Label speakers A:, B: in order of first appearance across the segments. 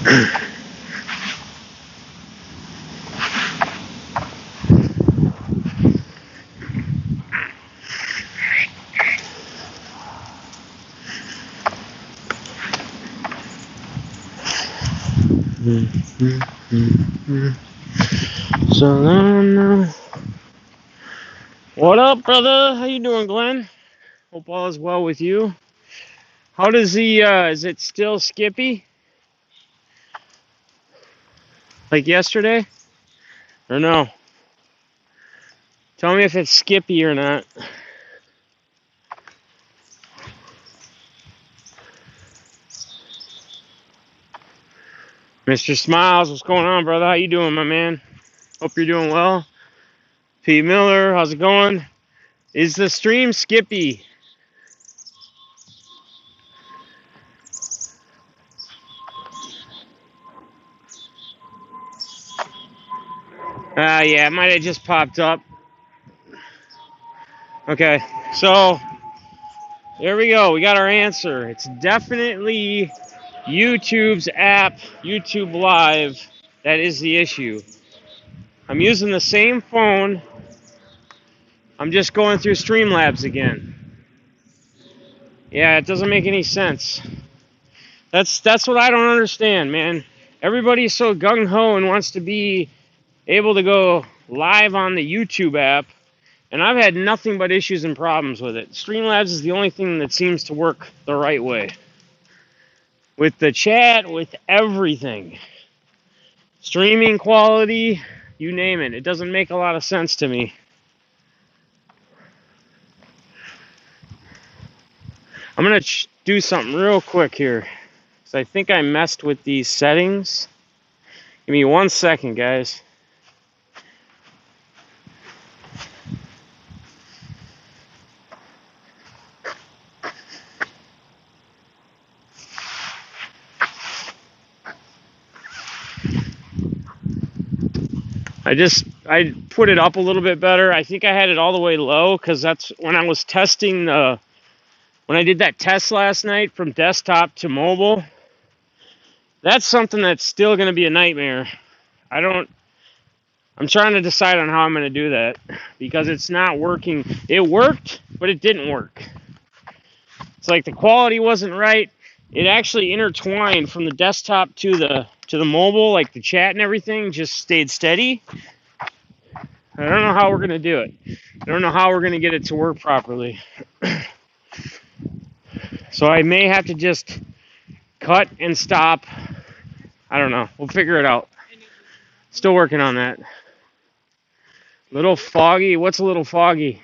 A: So, what up, brother? How you doing, Glenn? Hope all is well with you. How does the, is it still Skippy? Like yesterday? Or no? Tell me if it's Skippy or not. Mr. Smiles, what's going on, brother? How you doing, my man? Hope you're doing well. Pete Miller, how's it going? Is the stream Skippy? Yeah, it might have just popped up. Okay, so there we go. We got our answer. It's definitely YouTube's app, YouTube Live, that is the issue. I'm using the same phone. I'm just going through Streamlabs again. Yeah, it doesn't make any sense. That's what I don't understand, man. Everybody's so gung-ho and wants to be able to go live on the YouTube app, and I've had nothing but issues and problems with it. Streamlabs is the only thing that seems to work the right way. With the chat, with everything. Streaming quality, you name it. It doesn't make a lot of sense to me. I'm going to do something real quick here. So I think I messed with these settings. Give me 1 second, guys. I put it up a little bit better. I think I had it all the way low because that's when I was testing when I did that test last night from desktop to mobile. That's something that's still going to be a nightmare. I'm trying to decide on how I'm going to do that because it's not working. It worked, but it didn't work. It's like the quality wasn't right. It actually intertwined from the desktop to the mobile, like the chat and everything just stayed steady. I don't know how we're going to do it. I don't know how we're going to get it to work properly. So I may have to just cut and stop. I don't know. We'll figure it out. Still working on that. Little foggy. What's a little foggy?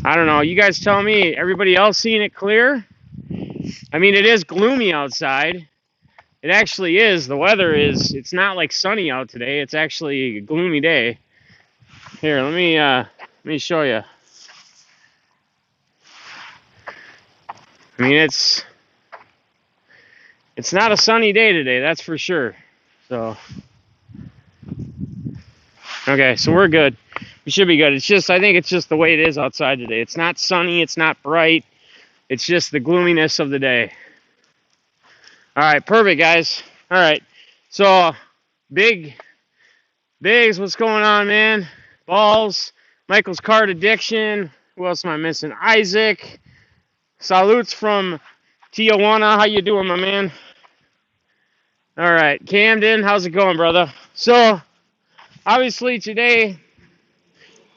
A: I don't know. You guys tell me. Everybody else seeing it clear? I mean, it is gloomy outside. It actually is. The weather is. It's not like sunny out today. It's actually a gloomy day. Here, let me show you. I mean, it's not a sunny day today. That's for sure. So, okay, so we're good. We should be good. I think it's just the way it is outside today. It's not sunny. It's not bright. It's just the gloominess of the day. All right, perfect, guys. All right, so Biggs, what's going on, man? Balls, Michael's Card Addiction. Who else am I missing? Isaac. Salutes from Tijuana. How you doing, my man? All right, Camden, how's it going, brother? So, obviously today,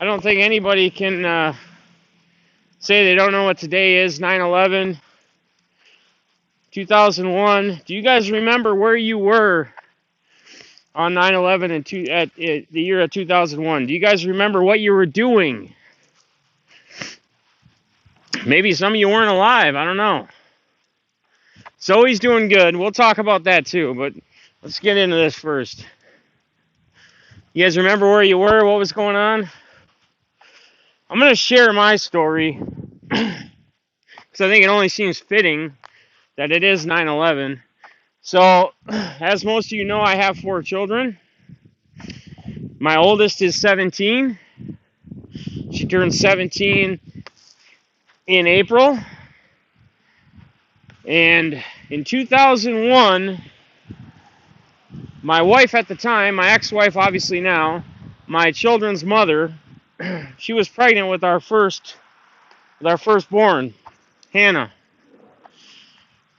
A: I don't think anybody can say they don't know what today is, 9/11, 2001. Do you guys remember where you were on 9/11 at the year of 2001? Do you guys remember what you were doing? Maybe some of you weren't alive. I don't know. Zoe's doing good. We'll talk about that too, but let's get into this first. You guys remember where you were? What was going on? I'm going to share my story because I think it only seems fitting that it is 9/11. So, as most of you know, I have 4 children. My oldest is 17. She turned 17 in April. And in 2001, my wife at the time, my ex-wife obviously now, my children's mother, she was pregnant with our firstborn, Hannah.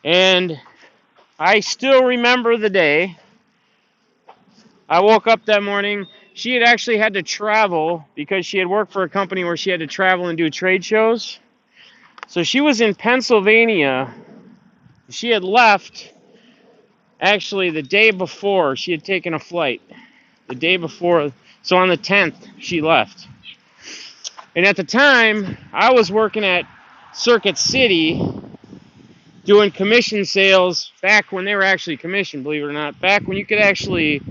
A: And I still remember the day. I woke up that morning. She had actually had to travel because she had worked for a company where she had to travel and do trade shows. So she was in Pennsylvania. She had left actually the day before. She had taken a flight the day before. So on the 10th, she left. And at the time, I was working at Circuit City doing commission sales back when they were actually commissioned, believe it or not. Back when you could actually,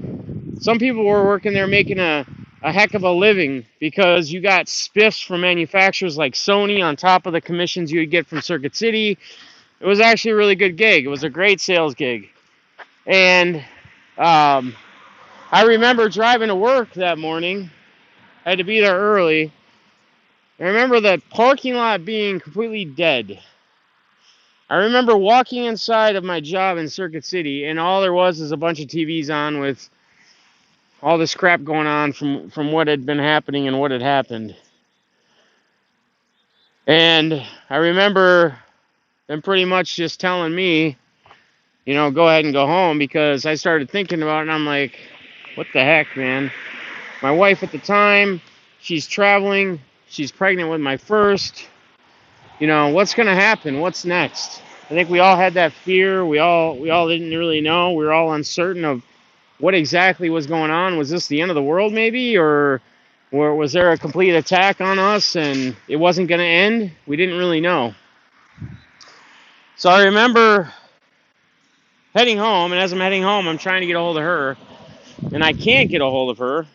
A: some people were working there making a heck of a living because you got spiffs from manufacturers like Sony on top of the commissions you would get from Circuit City. It was actually a really good gig. It was a great sales gig. And I remember driving to work that morning. I had to be there early. I remember the parking lot being completely dead. I remember walking inside of my job in Circuit City, and all there was is a bunch of TVs on with all this crap going on from what had been happening and what had happened. And I remember them pretty much just telling me, you know, go ahead and go home, because I started thinking about it, and I'm like, what the heck, man? My wife at the time, she's traveling, she's pregnant with my first. You know, what's going to happen? What's next? I think we all had that fear. We all didn't really know. We were all uncertain of what exactly was going on. Was this the end of the world maybe? Or was there a complete attack on us and it wasn't going to end? We didn't really know. So I remember heading home, and as I'm heading home, I'm trying to get a hold of her, and I can't get a hold of her.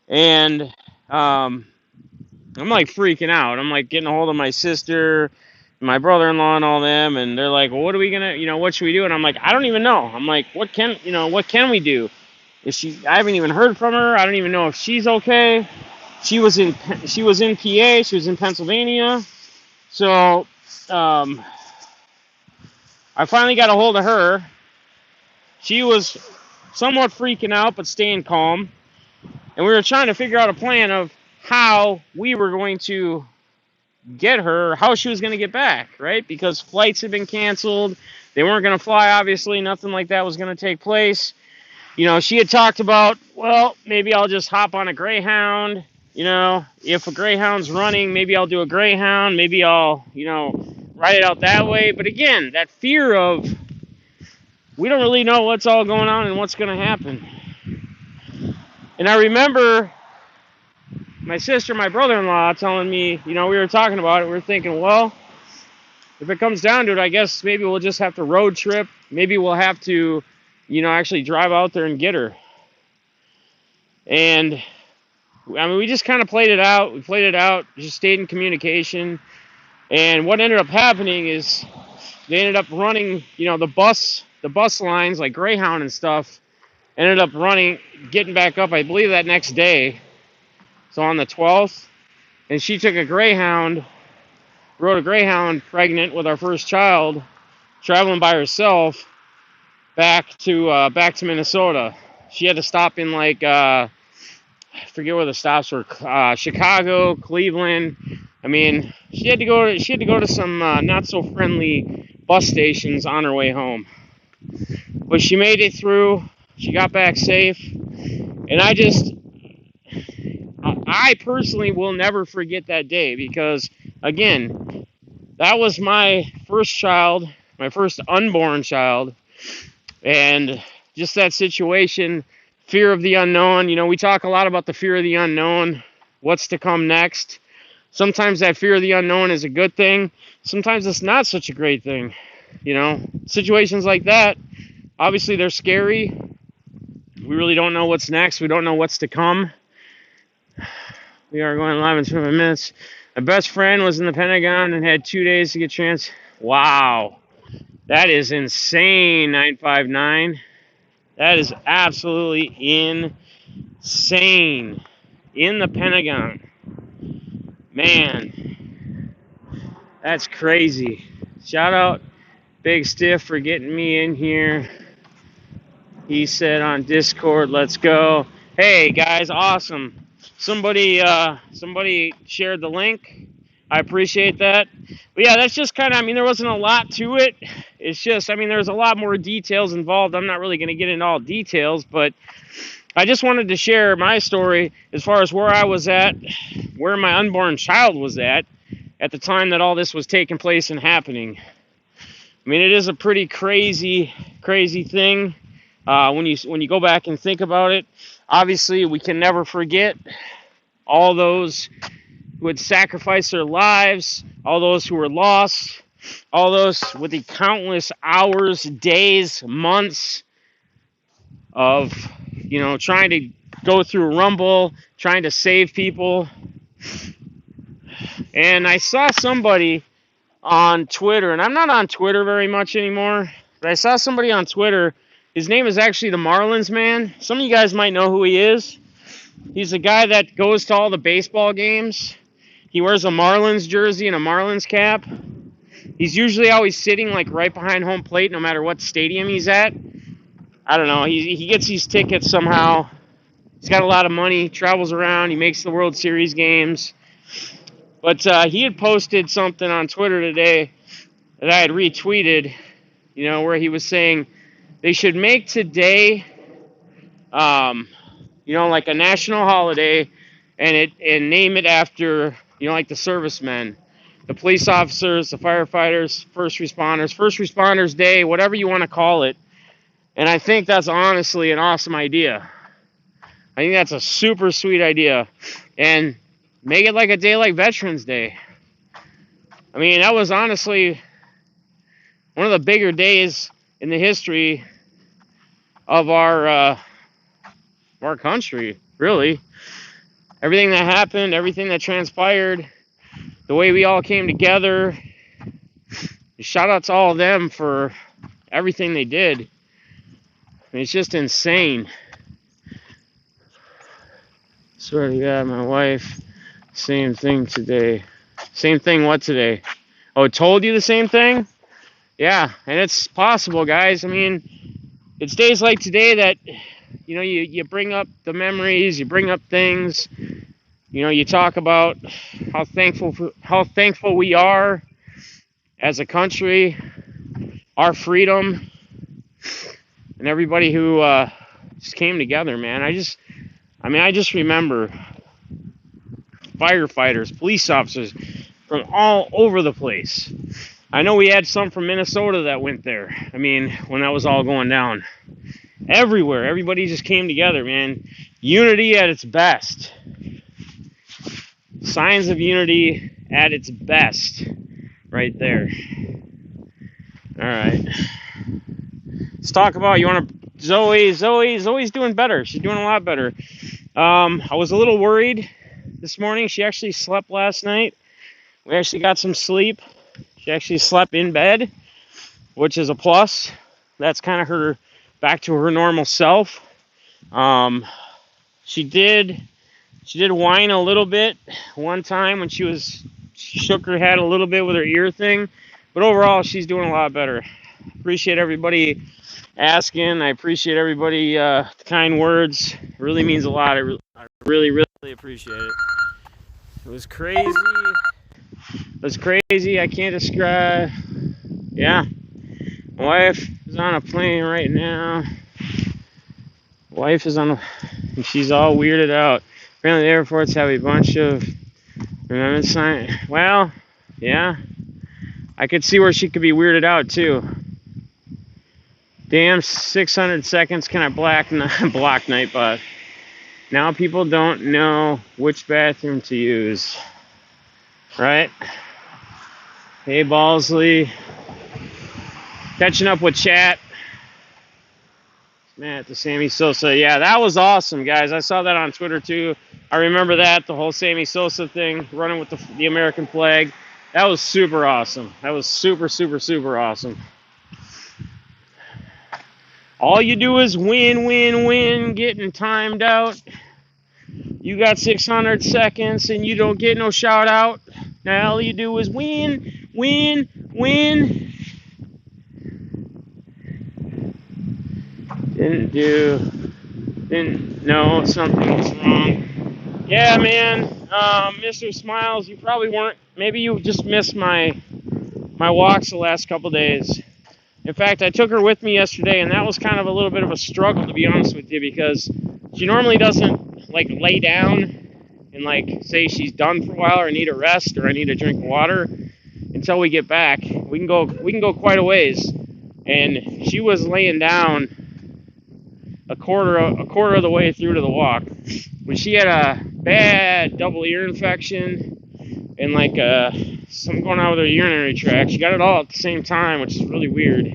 A: And I'm like freaking out. I'm like getting a hold of my sister, my brother-in-law, and all them, and they're like, well, what are we gonna, what should we do? And I'm like, I don't even know. I'm like, what can we do? I haven't even heard from her. I don't even know if she's okay. She was in PA. She was in Pennsylvania. So I finally got a hold of her. She was somewhat freaking out, but staying calm. And we were trying to figure out a plan of how we were going to get her, how she was going to get back, right? Because flights had been canceled. They weren't going to fly, obviously. Nothing like that was going to take place. She had talked about, well, maybe I'll just hop on a Greyhound. If a Greyhound's running, maybe I'll do a Greyhound. Maybe I'll, ride it out that way. But again, that fear of, we don't really know what's all going on and what's going to happen. And I remember my sister, my brother-in-law telling me, we were talking about it. We were thinking, well, if it comes down to it, I guess maybe we'll just have to road trip. Maybe we'll have to, actually drive out there and get her. And, we just kind of played it out. We played it out, just stayed in communication. And what ended up happening is they ended up running, the bus lines, like Greyhound and stuff, ended up getting back up, I believe, that next day. So on the 12th, and she took a Greyhound, rode a Greyhound pregnant with our first child, traveling by herself back to Minnesota. She had to stop in I forget where the stops were, Chicago, Cleveland. She had to go to some not so friendly bus stations on her way home. But she made it through. She got back safe, and I personally will never forget that day, because, again, that was my first child, my first unborn child, and just that situation, fear of the unknown. We talk a lot about the fear of the unknown, what's to come next. Sometimes that fear of the unknown is a good thing. Sometimes it's not such a great thing. Situations like that, obviously they're scary. We really don't know what's next. We don't know what's to come. We are going live in 25 minutes. My best friend was in the Pentagon and had 2 days to get Wow. That is insane, 959. That is absolutely insane. In the Pentagon. Man. That's crazy. Shout out Big Stiff for getting me in here. He said on Discord, let's go. Hey guys, awesome. Somebody shared the link. I appreciate that. But yeah, that's just kind of, I mean, there wasn't a lot to it. It's just, I mean, there's a lot more details involved. I'm not really going to get into all details, but I just wanted to share my story as far as where I was at, where my unborn child was at the time that all this was taking place and happening. I mean, it is a pretty crazy thing. When you go back and think about it, obviously we can never forget all those who had sacrificed their lives, all those who were lost, all those with the countless hours, days, months of, trying to go through Rumble, trying to save people. And I saw somebody on Twitter, and I'm not on Twitter very much anymore, but I saw somebody on Twitter. His name is actually the Marlins man. Some of you guys might know who he is. He's a guy that goes to all the baseball games. He wears a Marlins jersey and a Marlins cap. He's usually always sitting like right behind home plate no matter what stadium he's at. I don't know. He gets these tickets somehow. He's got a lot of money, travels around, he makes the World Series games. But he had posted something on Twitter today that I had retweeted, where he was saying they should make today, like a national holiday and name it after, like the servicemen, the police officers, the firefighters, First Responders Day, whatever you want to call it. And I think that's honestly an awesome idea. I think that's a super sweet idea. And make it like a day like Veterans Day. I mean, that was honestly one of the bigger days in the history of our country, really. Everything that happened, everything that transpired, the way we all came together. Shout out to all of them for everything they did. I mean, it's just insane. Swear to God, my wife, same thing today. Same thing what today? Oh, it told you the same thing? Yeah, and it's possible, guys. I mean, it's days like today that, you bring up the memories, you bring up things, you talk about how thankful we are as a country, our freedom, and everybody who just came together, man. I just remember firefighters, police officers from all over the place. I know we had some from Minnesota that went there. I mean, when that was all going down. Everywhere, everybody just came together, man. Unity at its best. Signs of unity at its best. Right there. All right. Let's talk about, Zoe's doing better. She's doing a lot better. I was a little worried this morning. She actually slept last night. We actually got some sleep. She actually slept in bed, which is a plus. That's kind of her back to her normal self. She did whine a little bit one time when she shook her head a little bit with her ear thing, but overall she's doing a lot better. Appreciate everybody asking. I appreciate everybody the kind words. It really means a lot. I really appreciate it. It was crazy. I can't describe. Yeah. My wife is on a plane right now. And she's all weirded out. Apparently the airports have a bunch of remembrance signs. Well, yeah. I could see where she could be weirded out too. Damn, 600 seconds can I block Nightbot. Now people don't know which bathroom to use. Right? Hey, Balsley. Catching up with chat. Matt, the Sammy Sosa. Yeah, that was awesome, guys. I saw that on Twitter, too. I remember that, the whole Sammy Sosa thing, running with the American flag. That was super awesome. That was super awesome. All you do is win, getting timed out. You got 600 seconds and you don't get no shout out. Now all you do is win. Didn't know something was wrong. Yeah, man, Mr. Smiles, you probably weren't, maybe you just missed my walks the last couple days. In fact, I took her with me yesterday, and that was kind of a little bit of a struggle, to be honest with you, because she normally doesn't, like, lay down and, like, say she's done for a while or need a rest or I need a drink of water until we get back. We can go quite a ways. And she was laying down a quarter of the way through to the walk when she had a bad double ear infection and like something going on with her urinary tract. She got it all at the same time, which is really weird.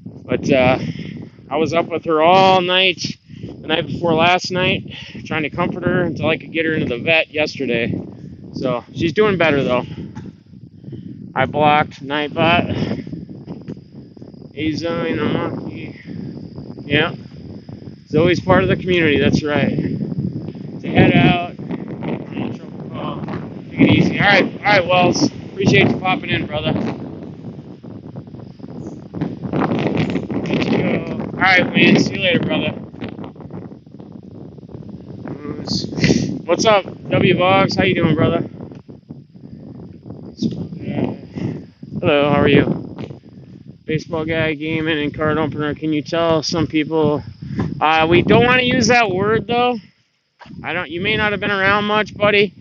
A: But I was up with her all night the night before last night, trying to comfort her until I could get her into the vet yesterday. So she's doing better though. I blocked Nightbot. He's in a monkey. Yeah. Zoe's part of the community, that's right. To head out. Take it easy. Alright, Wells. Appreciate you popping in, brother. Let's go. Alright, Wayne. See you later, brother. What's up, W Vogs? How you doing, brother? Hello, how are you? Baseball guy, gaming, and card opener. Can you tell some people? We don't want to use that word though. You may not have been around much, buddy,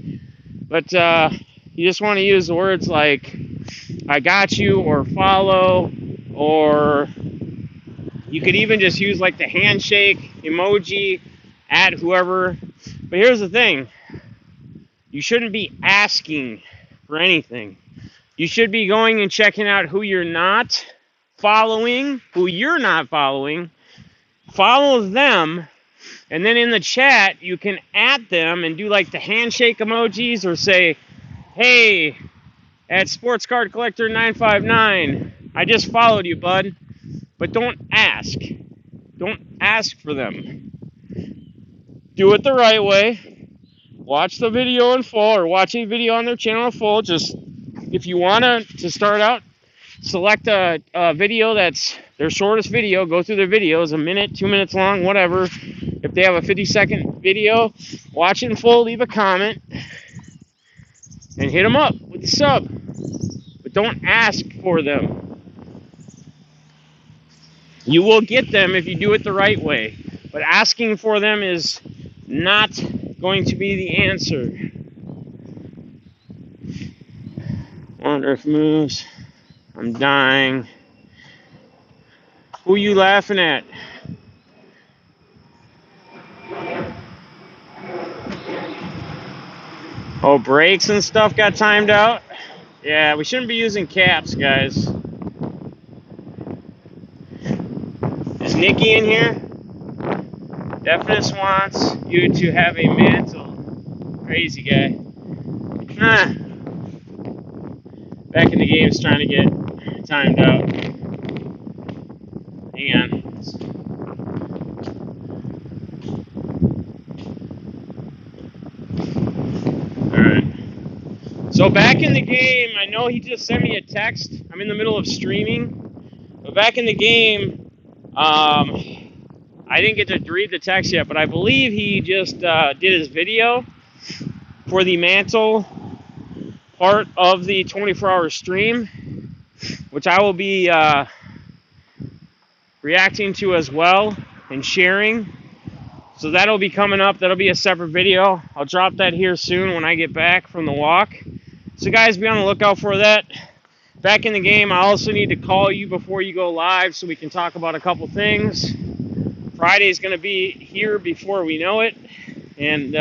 A: but you just want to use the words like "I got you" or "follow," or you could even just use like the handshake emoji at whoever. But here's the thing: you shouldn't be asking for anything. You should be going and checking out who you're not following, follow them, and then in the chat you can add them and do like the handshake emojis or say, hey, at Sports Card Collector 959, I just followed you, bud. But don't ask for them. Do it the right way. Watch the video in full, or watch a video on their channel in full. Just if you want to start out, select a video that's their shortest video. Go through their videos, a minute, 2 minutes long, whatever. If they have a 50-second video, watch it in full, leave a comment, and hit them up with the sub. But don't ask for them. You will get them if you do it the right way. But asking for them is not going to be the answer. Wonder if moves. I'm dying. Who you laughing at? Oh, brakes and stuff got timed out? Yeah, we shouldn't be using caps, guys. Is Nikki in here? Definitely wants you to have a mantle. Crazy guy. Back in the game's trying to get timed out. Hang on. Alright. So back in the game, I know he just sent me a text. I'm in the middle of streaming. But back in the game, I didn't get to read the text yet, but I believe he just did his video for the mantle part of the 24-hour stream, which I will be reacting to as well and sharing. So that'll be coming up. That'll be a separate video. I'll drop that here soon when I get back from the walk. So guys, be on the lookout for that. Back in the game, I also need to call you before you go live so we can talk about a couple things. Friday's going to be here before we know it. And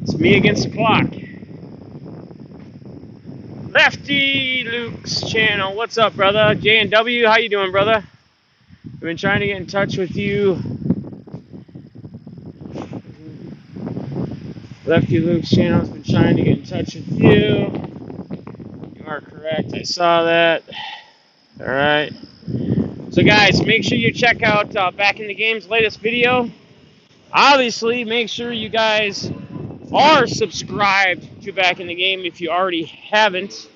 A: it's me against the clock. Lefty Luke's channel. What's up, brother? J&W, how you doing, brother? I've been trying to get in touch with you. Lefty Luke's channel has been trying to get in touch with you. You are correct. I saw that. All right. So, guys, make sure you check out Back in the Game's latest video. Obviously, make sure you guys are subscribed to Back in the Game if you already haven't.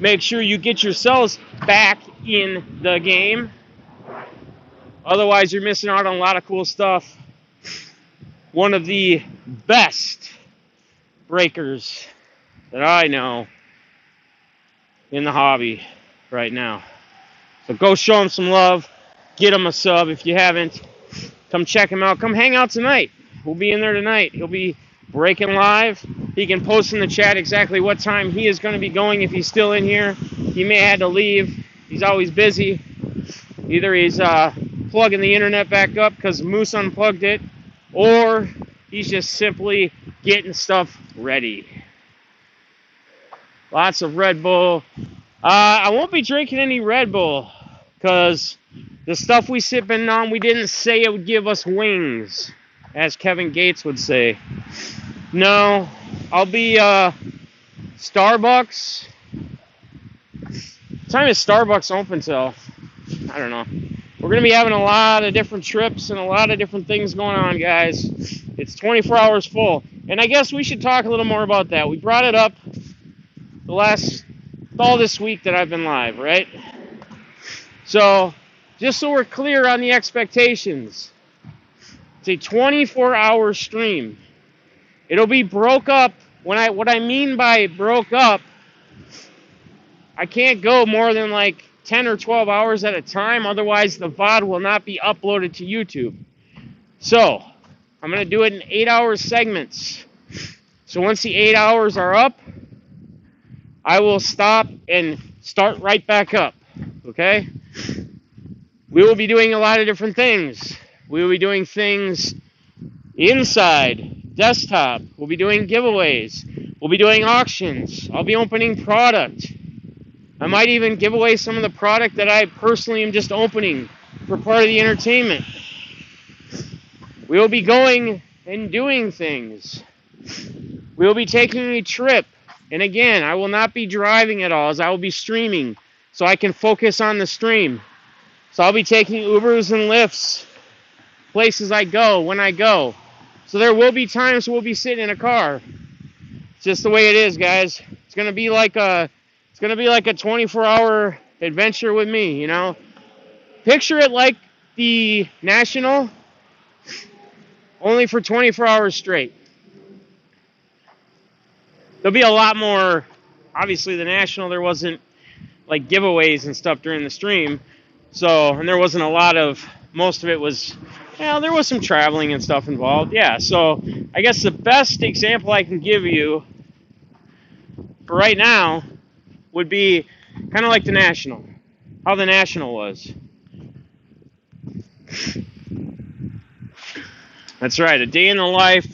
A: Make sure you get yourselves back in the game. Otherwise, you're missing out on a lot of cool stuff. One of the best breakers that I know in the hobby right now. So go show him some love. Get him a sub if you haven't. Come check him out. Come hang out tonight. We'll be in there tonight. He'll be breaking live. He can post in the chat exactly what time he is going to be going if he's still in here. He may have had to leave. He's always busy. Either he's plugging the internet back up because Moose unplugged it, or he's just simply getting stuff ready. Lots of Red Bull. I won't be drinking any Red Bull because the stuff we sipping on, we didn't say it would give us wings, as Kevin Gates would say. No, I'll be Starbucks. What time is Starbucks open till? I don't know. We're going to be having a lot of different trips and a lot of different things going on, guys. It's 24 hours full. And I guess we should talk a little more about that. We brought it up all this week that I've been live, right? So, just so we're clear on the expectations, it's a 24-hour stream. It'll be broke up. What I mean by broke up, I can't go more than like 10 or 12 hours at a time. Otherwise, the VOD will not be uploaded to YouTube. So, I'm going to do it in 8-hour segments. So once the 8 hours are up, I will stop and start right back up. Okay? We will be doing a lot of different things. We will be doing things inside, desktop. We'll be doing giveaways. We'll be doing auctions. I'll be opening product. I might even give away some of the product that I personally am just opening for part of the entertainment. We will be going and doing things. We will be taking a trip. And again, I will not be driving at all, as I will be streaming, so I can focus on the stream. So I'll be taking Ubers and Lyfts, places I go, when I go. So there will be times we'll be sitting in a car. It's just the way it is, guys. It's gonna be like a 24-hour adventure with me, you know. Picture it like the National, only for 24 hours straight. There'll be a lot more. Obviously, the National, there wasn't like giveaways and stuff during the stream. So, and there wasn't a lot of, most of it was, there was some traveling and stuff involved. Yeah, so I guess the best example I can give you for right now would be kind of like the National, how the National was. That's right, a day in the life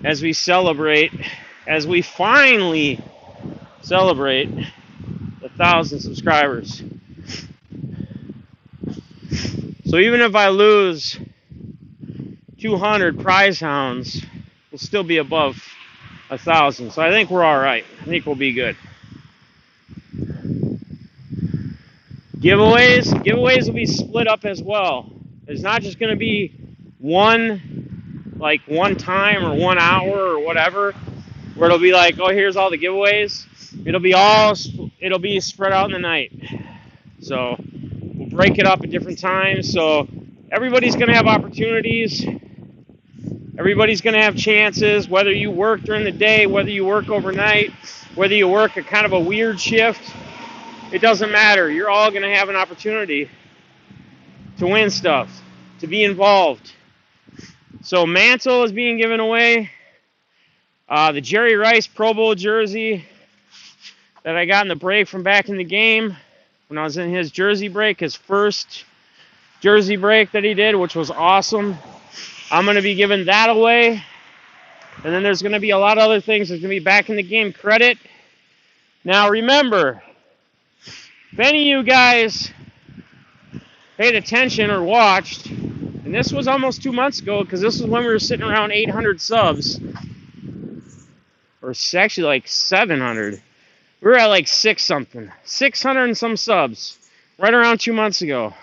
A: as we celebrate, as we finally celebrate 1,000 subscribers. So even if I lose 200 prize hounds, we'll still be above 1,000. So I think we're all right. I think we'll be good. Giveaways will be split up as well. There's not just going to be one time or 1 hour or whatever, where it'll be like, oh, here's all the giveaways. It'll be spread out in the night. So we'll break it up at different times. So everybody's going to have opportunities. Everybody's going to have chances, whether you work during the day, whether you work overnight, whether you work a kind of a weird shift. It doesn't matter. You're all going to have an opportunity to win stuff, to be involved. So Mantle is being given away. The Jerry Rice Pro Bowl jersey that I got in the break from back in the game when I was in his jersey break, his first jersey break that he did, which was awesome. I'm going to be giving that away. And then there's going to be a lot of other things. There's going to be back in the game credit. Now remember, if any of you guys paid attention or watched, and this was almost 2 months ago, because this was when we were sitting around 800 subs, or actually like 700. We were at like 600 and some subs, right around 2 months ago.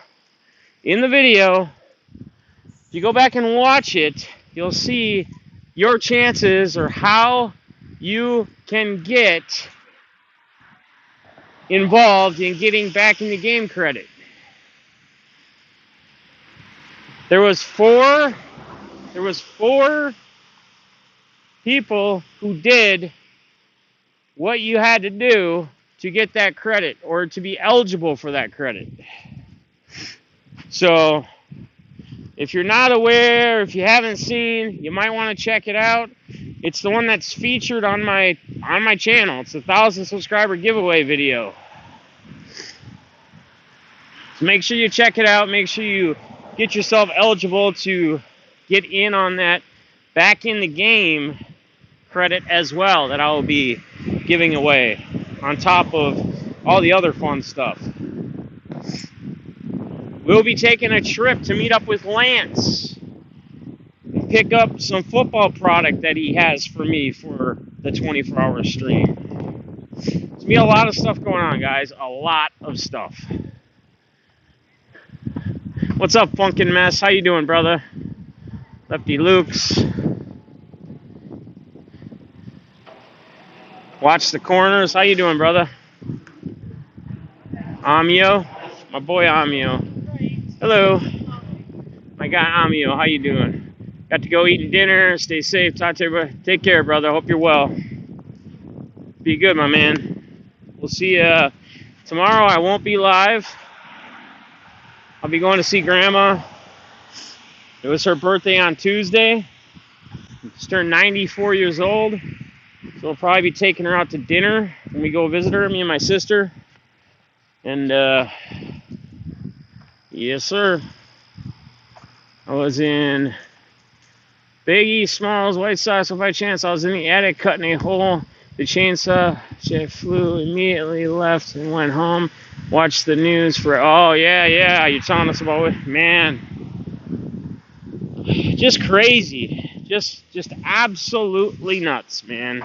A: In the video, if you go back and watch it, you'll see your chances or how you can get involved in getting back in the game credit. There was four people who did what you had to do to get that credit or to be eligible for that credit. So if you're not aware, if you haven't seen, you might want to check it out. It's the one that's featured on my channel. It's the 1,000 subscriber giveaway video. So make sure you check it out. Make sure you get yourself eligible to get in on that back in the game credit as well that I will be giving away on top of all the other fun stuff. We'll be taking a trip to meet up with Lance and pick up some football product that he has for me for the 24-hour stream. There's going to be a lot of stuff going on, guys. A lot of stuff. What's up, Funkin' Mess? How you doing, brother? Lefty Luke's. Watch the corners. How you doing, brother? Amio. My boy Amio. Hello. My guy Amio. How you doing? Got to go eating dinner. Stay safe. Talk to everybody. Take care, brother. Hope you're well. Be good, my man. We'll see you tomorrow. I won't be live. I'll be going to see Grandma. It was her birthday on Tuesday. She's turned 94 years old. So we'll probably be taking her out to dinner when we go visit her, me and my sister. And, yes, sir. I was in Biggie Smalls, White Sox, so by chance I was in the attic cutting a hole. The chainsaw jet flew, immediately left and went home. Watched the news for, oh, yeah, you're telling us about it. Man, just crazy. Just absolutely nuts, man.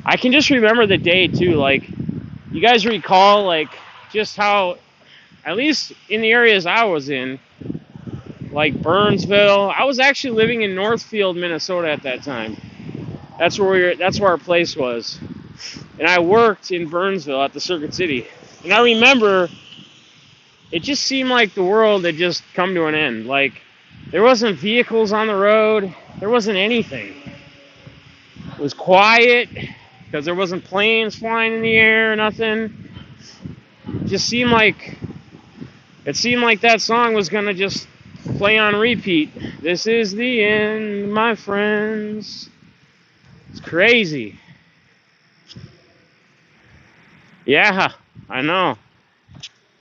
A: I can just remember the day, too. Like, you guys recall, like, just how, at least in the areas I was in, like Burnsville. I was actually living in Northfield, Minnesota at that time. That's where our place was. And I worked in Burnsville at the Circuit City. And I remember it just seemed like the world had just come to an end. Like, there wasn't vehicles on the road. There wasn't anything. It was quiet because there wasn't planes flying in the air or nothing. It seemed like that song was going to just play on repeat. This is the end, my friends. It's crazy. Yeah, I know.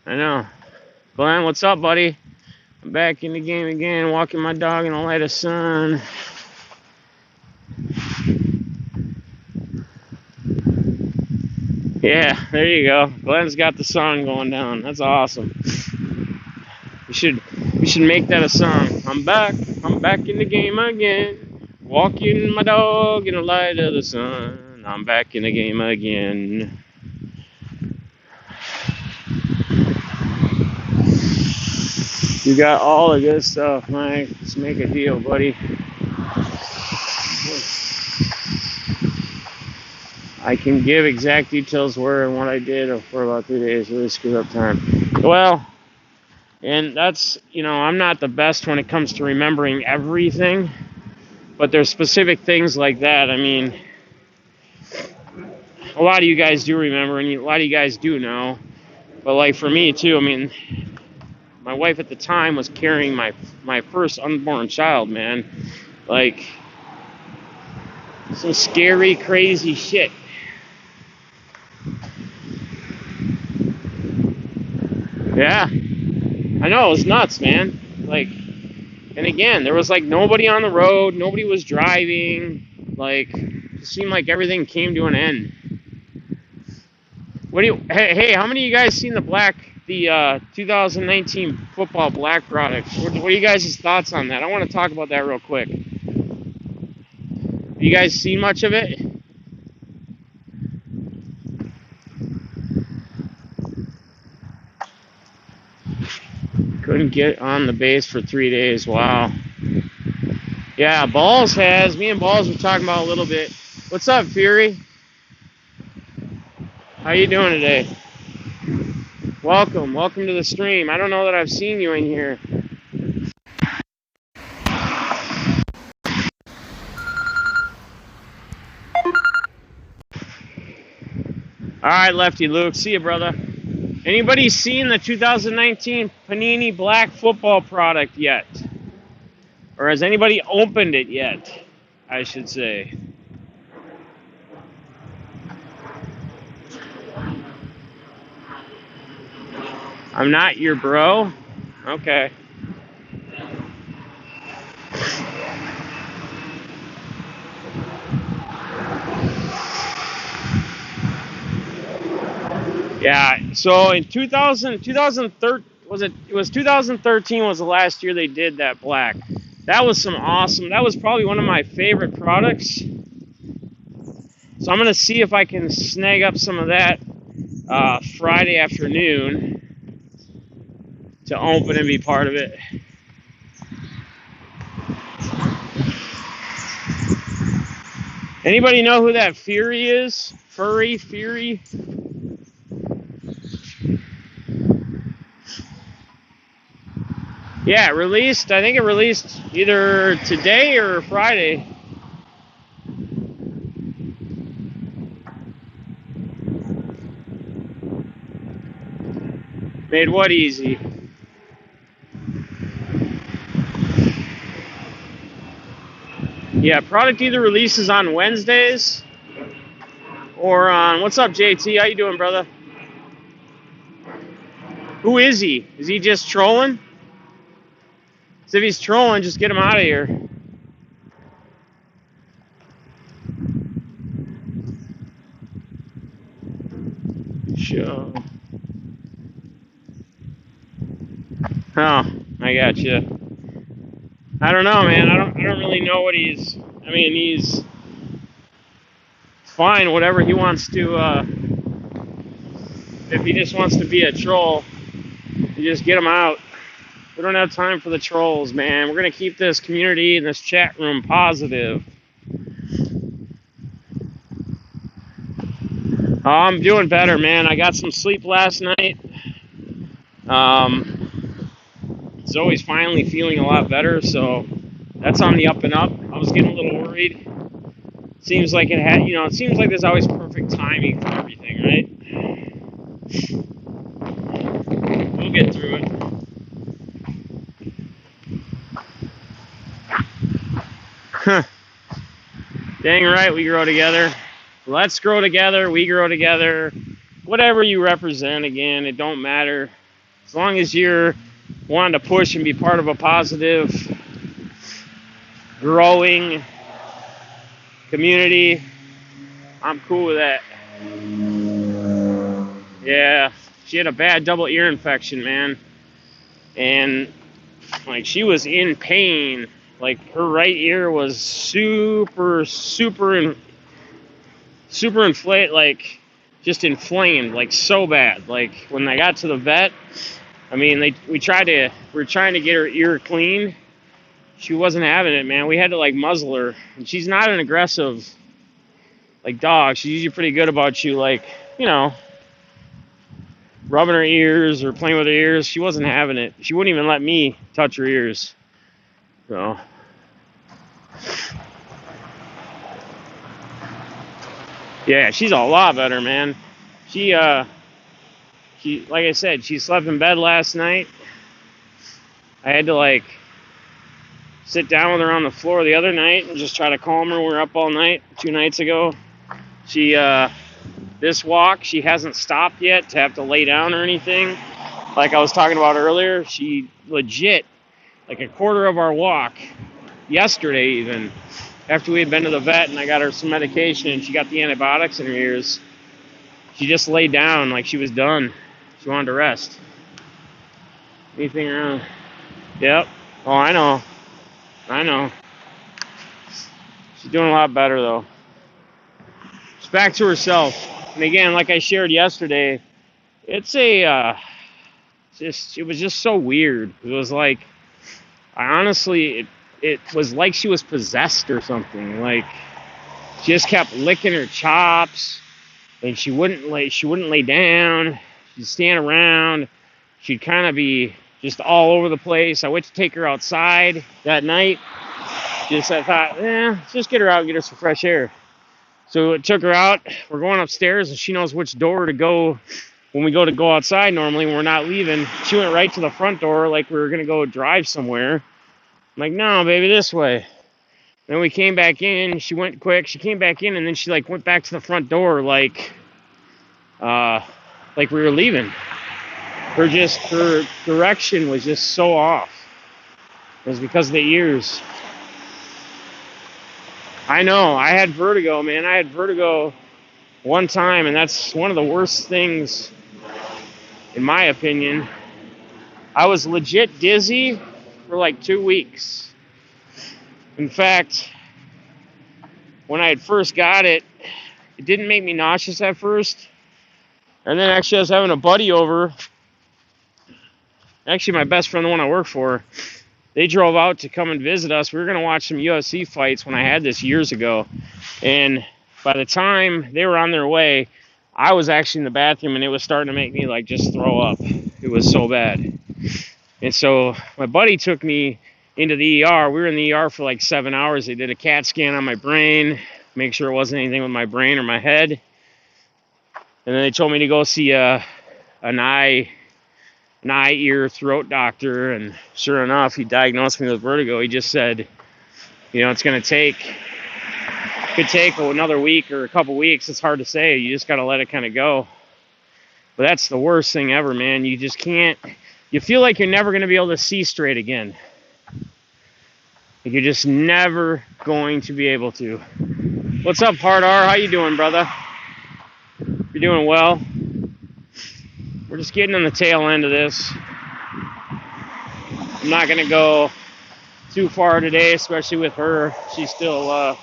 A: Glenn, what's up, buddy? I'm back in the game again, walking my dog in the light of sun. Yeah, there you go. Glenn's got the song going down. That's awesome. We should make that a song. I'm back in the game again. Walking my dog in the light of the sun. I'm back in the game again. You got all the good stuff, Mike. Let's make a deal, buddy. I can give exact details where and what I did for about 3 days. Really screwed up time. Well, and that's, I'm not the best when it comes to remembering everything, but there's specific things like that. I mean, a lot of you guys do remember, and a lot of you guys do know. But like for me too, I mean, my wife at the time was carrying my first unborn child, man. Like, some scary, crazy shit. Yeah, I know, it was nuts, man. Like, and again, there was like nobody on the road, nobody was driving. Like, it seemed like everything came to an end. Hey, how many of you guys seen the 2019 football black product? What are you guys' thoughts on that? I want to talk about that real quick. Have you guys seen much of it? Couldn't get on the base for 3 days. Wow. Yeah, Balls has. Me and Balls were talking about a little bit. What's up, Fury? How you doing today? Welcome to the stream. I don't know that I've seen you in here. All right, Lefty Luke. See you, brother. Anybody seen the 2019 Panini Black football product yet? Or has anybody opened it yet, I should say? I'm not your bro? Okay. Yeah, so in 2013, it was 2013 was the last year they did that black. That was some awesome, that was probably one of my favorite products. So I'm going to see if I can snag up some of that Friday afternoon to open and be part of it. Anybody know who that Fury is? Fury? Yeah, released. I think it released either today or Friday. Made what easy? Yeah, product either releases on Wednesdays or on... What's up, JT? How you doing, brother? Who is he? Is he just trolling? So if he's trolling, just get him out of here. Sure. Oh, I got you. I don't know, man. I don't really know what he's... I mean, he's fine, whatever he wants to... if he just wants to be a troll, you just get him out. We don't have time for the trolls, man. We're going to keep this community and this chat room positive. Oh, I'm doing better, man. I got some sleep last night. It's always finally feeling a lot better, so that's on the up and up. I was getting a little worried. Seems like it had, it seems like there's always perfect timing for everything, right? We'll get through it. Huh. Dang right, we grow together. Let's grow together. We grow together. Whatever you represent, again, it don't matter. As long as you're wanting to push and be part of a positive, growing community, I'm cool with that. Yeah, she had a bad double ear infection, man. And, like, she was in pain. Like, her right ear was super inflamed, like, just inflamed, like, so bad. Like, when I got to the vet, I mean, we were trying to get her ear cleaned. She wasn't having it, man. We had to, like, muzzle her. And she's not an aggressive, like, dog. She's usually pretty good about you, like, rubbing her ears or playing with her ears. She wasn't having it. She wouldn't even let me touch her ears. So... yeah, she's a lot better, man. She, like I said, she slept in bed last night. I had to, like, sit down with her on the floor the other night and just try to calm her. We were up all night 2 nights ago. She, this walk, she hasn't stopped yet to have to lay down or anything. Like I was talking about earlier, she legit, like a quarter of our walk, yesterday even, after we had been to the vet and I got her some medication and she got the antibiotics in her ears, she just laid down like she was done. She wanted to rest. Anything around? Yep. Oh, I know. She's doing a lot better, though. She's back to herself. And again, like I shared yesterday, it's it was just so weird. It was like, it was like she was possessed or something. Like, she just kept licking her chops, and she wouldn't lay down. She'd stand around. She'd kind of be just all over the place. I went to take her outside that night. I thought, let's just get her out and get her some fresh air. So it took her out. We're going upstairs, and she knows which door to go when we go outside normally when we're not leaving. She went right to the front door like we were going to go drive somewhere. I'm like, no, baby, this way. Then we came back in. She went quick. She came back in, and then she like went back to the front door like we were leaving. Her direction was just so off. It was because of the ears. I know. I had vertigo, man. I had vertigo one time, and that's one of the worst things, in my opinion. I was legit dizzy for like 2 weeks. In fact, when I had first got it, it didn't make me nauseous at first. And then actually I was having a buddy over. Actually, my best friend, the one I work for, they drove out to come and visit us. We were going to watch some UFC fights when I had this years ago. And by the time they were on their way, I was actually in the bathroom, and it was starting to make me like just throw up. It was so bad. And so my buddy took me into the ER. We were in the ER for like 7 hours. They did a CAT scan on my brain, make sure it wasn't anything with my brain or my head. And then they told me to go see an eye, ear, throat doctor. And sure enough, he diagnosed me with vertigo. He just said, it's going to could take another week or a couple weeks. It's hard to say. You just got to let it kind of go. But that's the worst thing ever, man. You just can't. You feel like you're never going to be able to see straight again. Like you're just never going to be able to. What's up, Hard R? How you doing, brother? You're doing well. We're just getting on the tail end of this. I'm not going to go too far today, especially with her. She's still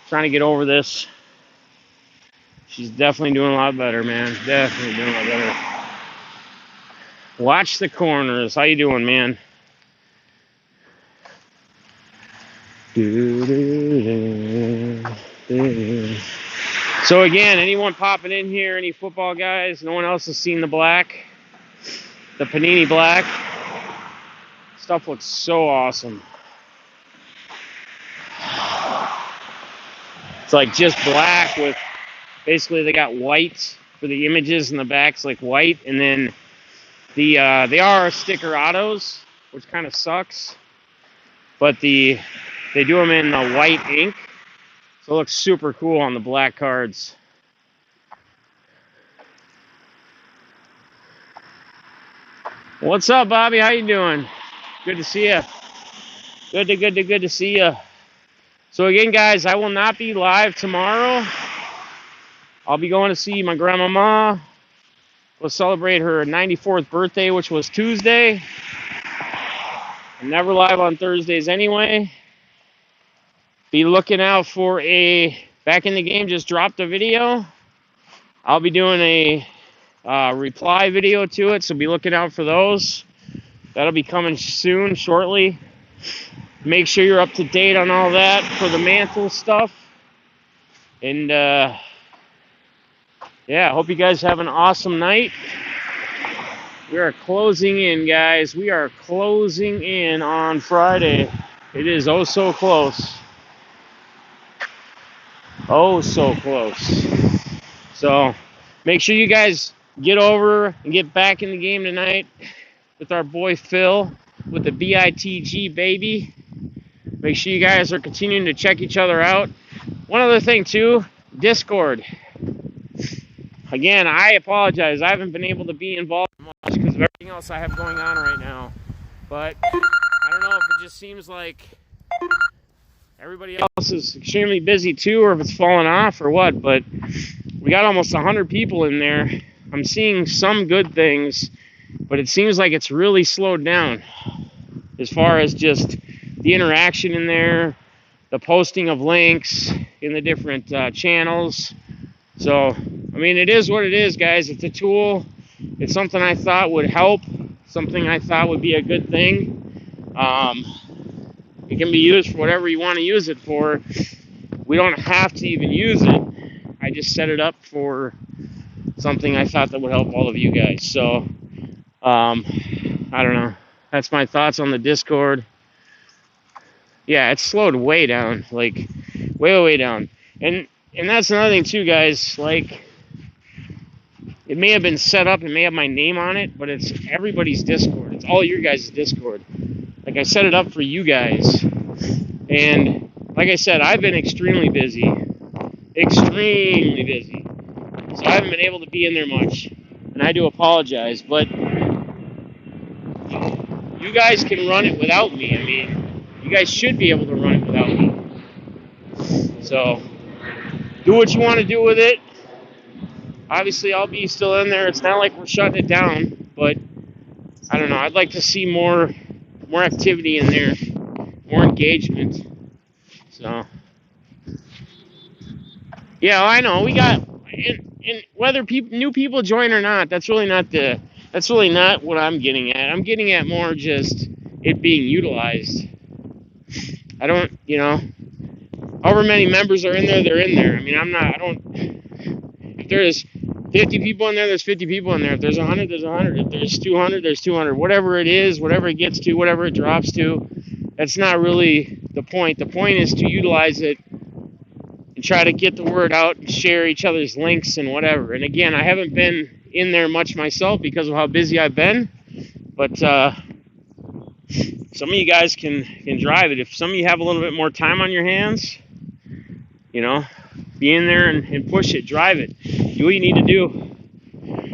A: trying to get over this. She's definitely doing a lot better, man. Definitely doing a lot better. Watch the corners. How you doing, man? So again, anyone popping in here, any football guys? No one else has seen the black? The Panini black? Stuff looks so awesome. It's like just black with, basically they got white for the images in the back. It's like white, and then they are sticker autos, which kind of sucks. But they do them in the white ink, so it looks super cool on the black cards. What's up, Bobby? How you doing? Good to see you. Good to see you. So again, guys, I will not be live tomorrow. I'll be going to see my grandmama. We'll celebrate her 94th birthday, which was Tuesday. I'm never live on Thursdays anyway. Be looking out for a Back in the Game just dropped a video. I'll be doing a reply video to it, so be looking out for those. That'll be coming soon, shortly. Make sure you're up to date on all that for the mantle stuff. And yeah, hope you guys have an awesome night. We are closing in, guys. We are closing in on Friday. It is oh so close. Oh, so close. So make sure you guys get over and get back in the game tonight with our boy Phil with the BITG baby. Make sure you guys are continuing to check each other out. One other thing too, Discord. Again, I apologize. I haven't been able to be involved much because of everything else I have going on right now. But I don't know if it just seems like everybody else is extremely busy too, or if it's fallen off or what. But we got almost 100 people in there. I'm seeing some good things, but it seems like it's really slowed down as far as just the interaction in there, the posting of links in the different channels. So, I mean, it is what it is, guys. It's a tool. It's something I thought would help, something I thought would be a good thing. It can be used for whatever you want to use it for. We don't have to even use it. I just set it up for something I thought that would help all of you guys. So, I don't know. That's my thoughts on the Discord. Yeah, it's slowed way down, like way down. And And that's another thing too, guys. Like, it may have been set up, it may have my name on it, but it's everybody's Discord. It's all your guys' Discord. Like, I set it up for you guys. And like I said, I've been extremely busy. Extremely busy. So I haven't been able to be in there much. And I do apologize, but you guys can run it without me. I mean, you guys should be able to run it without me. So, do what you want to do with it. Obviously, I'll be still in there. It's not like we're shutting it down, but I don't know. I'd like to see more activity in there, more engagement. So, yeah, I know we got, and whether new people join or not, that's really not what I'm getting at. I'm getting at more just it being utilized. I don't, however many members are in there, they're in there. I mean, if there's 50 people in there, there's 50 people in there. If there's 100, there's 100. If there's 200, there's 200. Whatever it is, whatever it gets to, whatever it drops to, that's not really the point. The point is to utilize it and try to get the word out and share each other's links and whatever. And again, I haven't been in there much myself because of how busy I've been, but some of you guys can drive it. If some of you have a little bit more time on your hands, be in there and push it, drive it. Do what you need to do.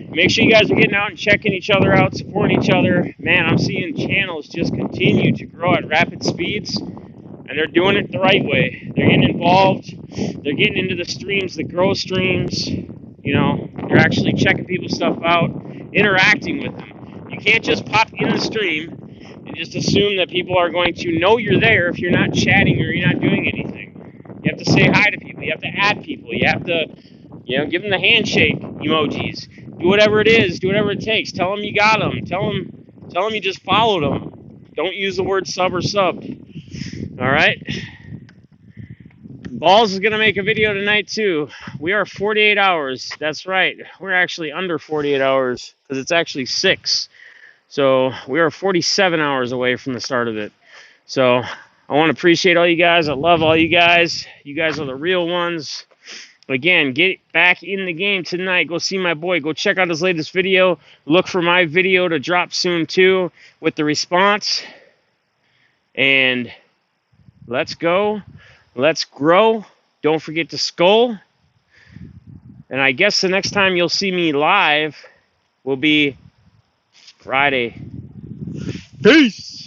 A: Make sure you guys are getting out and checking each other out, supporting each other. Man, I'm seeing channels just continue to grow at rapid speeds, and they're doing it the right way. They're getting involved. They're getting into the streams, the grow streams. They're actually checking people's stuff out, interacting with them. You can't just pop in the stream and just assume that people are going to know you're there if you're not chatting or you're not doing anything. You have to say hi to people. You have to add people. You have to, give them the handshake emojis. Do whatever it is. Do whatever it takes. Tell them you got them. Tell them you just followed them. Don't use the word sub or subbed. All right? Balls is going to make a video tonight, too. We are 48 hours. That's right. We're actually under 48 hours because it's actually 6. So we are 47 hours away from the start of it. So I want to appreciate all you guys. I love all you guys. You guys are the real ones. Again, get back in the game tonight. Go see my boy. Go check out his latest video. Look for my video to drop soon, too, with the response. And let's go. Let's grow. Don't forget to skull. And I guess the next time you'll see me live will be Friday. Peace.